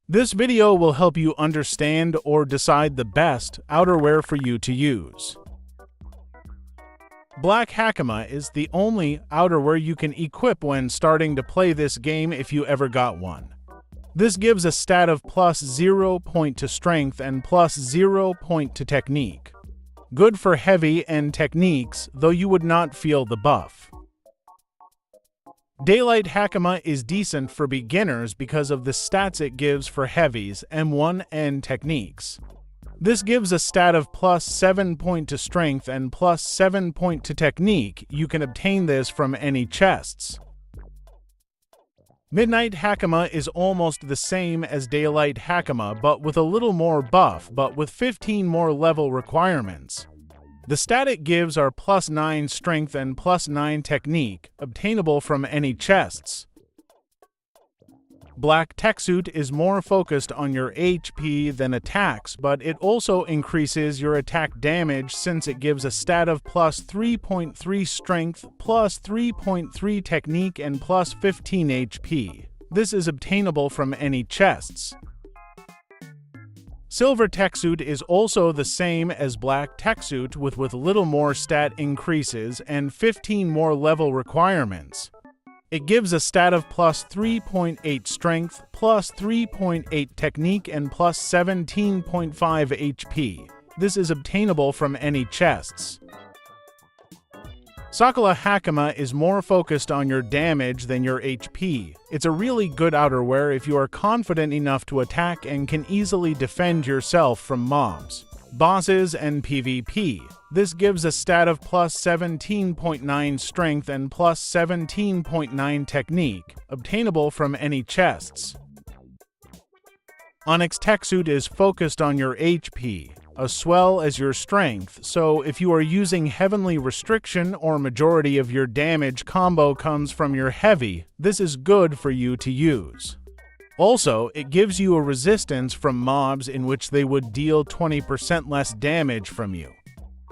This video will help you understand or decide the best outerwear for you to use. Black Hakama is the only outerwear you can equip when starting to play this game if you ever got one. This gives a stat of +0 point to strength and +0 point to technique. Good for heavy and techniques, though you would not feel the buff. Daylight Hakama is decent for beginners because of the stats it gives for heavies, M1, and techniques. This gives a stat of +7 point to strength and +7 point to technique. You can obtain this from any chests. Midnight Hakama is almost the same as Daylight Hakama, but with a little more buff, but with 15 more level requirements. The stat it gives are +9 strength and +9 technique, obtainable from any chests. Black Techsuit is more focused on your HP than attacks, but it also increases your attack damage since it gives a stat of +3.3 strength, +3.3 technique, and +15 HP. This is obtainable from any chests. Silver Techsuit is also the same as Black Techsuit with little more stat increases and 15 more level requirements. It gives a stat of +3.8 strength, +3.8 technique, and +17.5 HP. This is obtainable from any chests. Sakula Hakama is more focused on your damage than your HP. It's a really good outerwear if you are confident enough to attack and can easily defend yourself from mobs, bosses, and PvP. This gives a stat of +17.9 strength and +17.9 technique, obtainable from any chests. Onyx Techsuit is focused on your HP, as well as your strength, so if you are using Heavenly Restriction or majority of your damage combo comes from your heavy, this is good for you to use. Also, it gives you a resistance from mobs in which they would deal 20% less damage from you.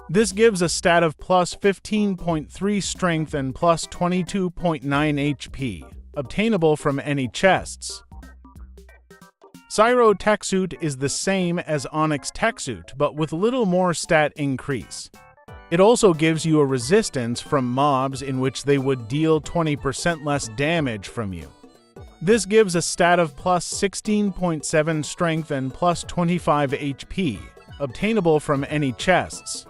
This gives a stat of +15.3 strength and +22.9 HP, obtainable from any chests. Cyro Techsuit is the same as Onyx Techsuit, but with little more stat increase. It also gives you a resistance from mobs in which they would deal 20% less damage from you. This gives a stat of +16.7 strength and +25 HP, obtainable from any chests.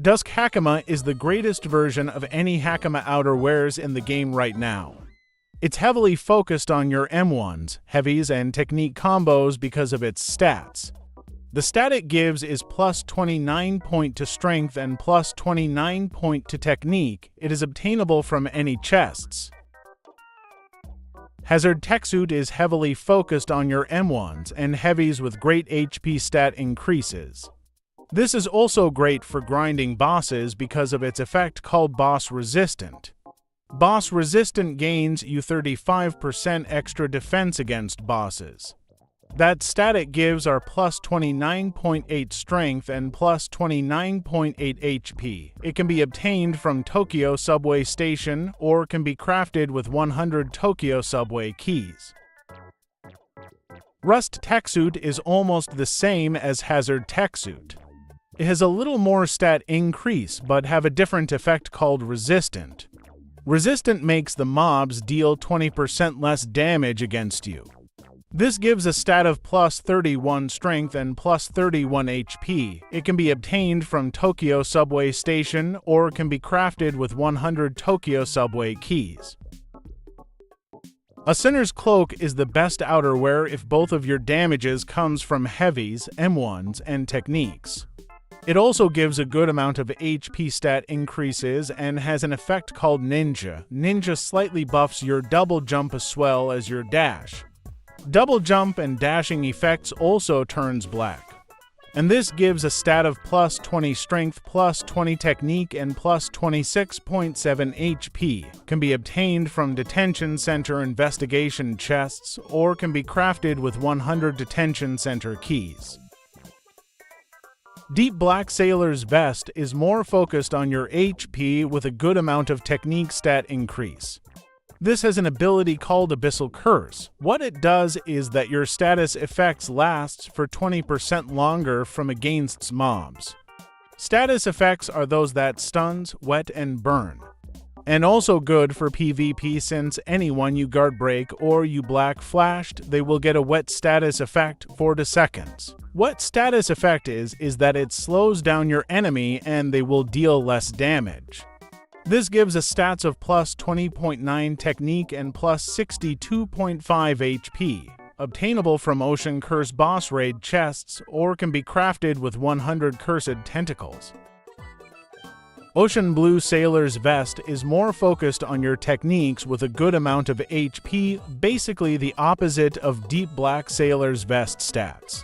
Dusk Hakama is the greatest version of any Hakama outerwears in the game right now. It's heavily focused on your M1s, heavies, and technique combos because of its stats. The stat it gives is +29 point to strength and +29 point to technique. It is obtainable from any chests. Hazard Techsuit is heavily focused on your M1s and heavies with great HP stat increases. This is also great for grinding bosses because of its effect called Boss Resistant. Boss Resistant gains you 35% extra defense against bosses. That stat it gives are +29.8 strength and +29.8 HP. It can be obtained from Tokyo Subway Station or can be crafted with 100 Tokyo Subway keys. Rust Techsuit is almost the same as Hazard Techsuit. It has a little more stat increase but have a different effect called Resistant. Resistant makes the mobs deal 20% less damage against you. This gives a stat of +31 strength and +31 HP. It can be obtained from Tokyo Subway Station or can be crafted with 100 Tokyo Subway keys. A Sinners Cloak is the best outerwear if both of your damages comes from heavies, M1s, and techniques. It also gives a good amount of HP stat increases and has an effect called Ninja. Ninja slightly buffs your double jump as well as your dash. Double jump and dashing effects also turns black. And this gives a stat of +20 strength, +20 technique, and +26.7 HP. Can be obtained from Detention Center investigation chests or can be crafted with 100 Detention Center keys. Deep Black Sailor's Vest is more focused on your HP with a good amount of technique stat increase. This has an ability called Abyssal Curse. What it does is that your status effects lasts for 20% longer from against mobs. Status effects are those that stuns, wet, and burn. And also good for PvP since anyone you guard break or you black flashed, they will get a wet status effect for 2 seconds. What status effect is that it slows down your enemy and they will deal less damage. This gives a stats of plus 20.9 technique and plus 62.5 HP, obtainable from Ocean Curse boss raid chests or can be crafted with 100 cursed tentacles. Ocean Blue Sailor's Vest is more focused on your techniques with a good amount of HP, basically the opposite of Deep Black Sailor's Vest stats.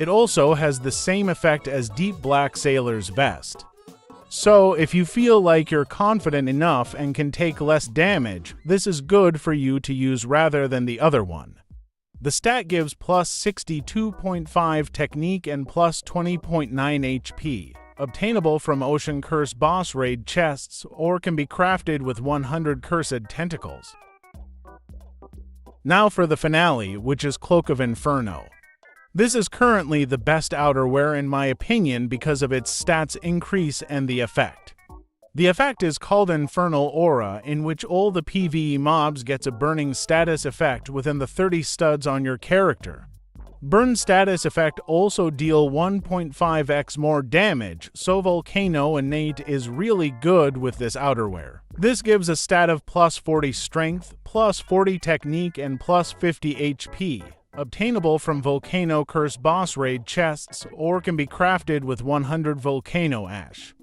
It also has the same effect as Deep Black Sailor's Vest. So, if you feel like you're confident enough and can take less damage, this is good for you to use rather than the other one. The stat gives plus 62.5 technique and plus 20.9 HP. Obtainable from Ocean Curse boss raid chests or can be crafted with 100 cursed tentacles. Now for the finale, which is Cloak of Inferno. This is currently the best outerwear in my opinion because of its stats increase and the effect. The effect is called Infernal Aura, in which all the PvE mobs gets a burning status effect within the 30 studs on your character. Burn status effect also deal 1.5x more damage, so Volcano Innate is really good with this outerwear. This gives a stat of plus 40 strength, plus 40 technique, and plus 50 HP, obtainable from Volcano Curse boss raid chests or can be crafted with 100 Volcano Ash.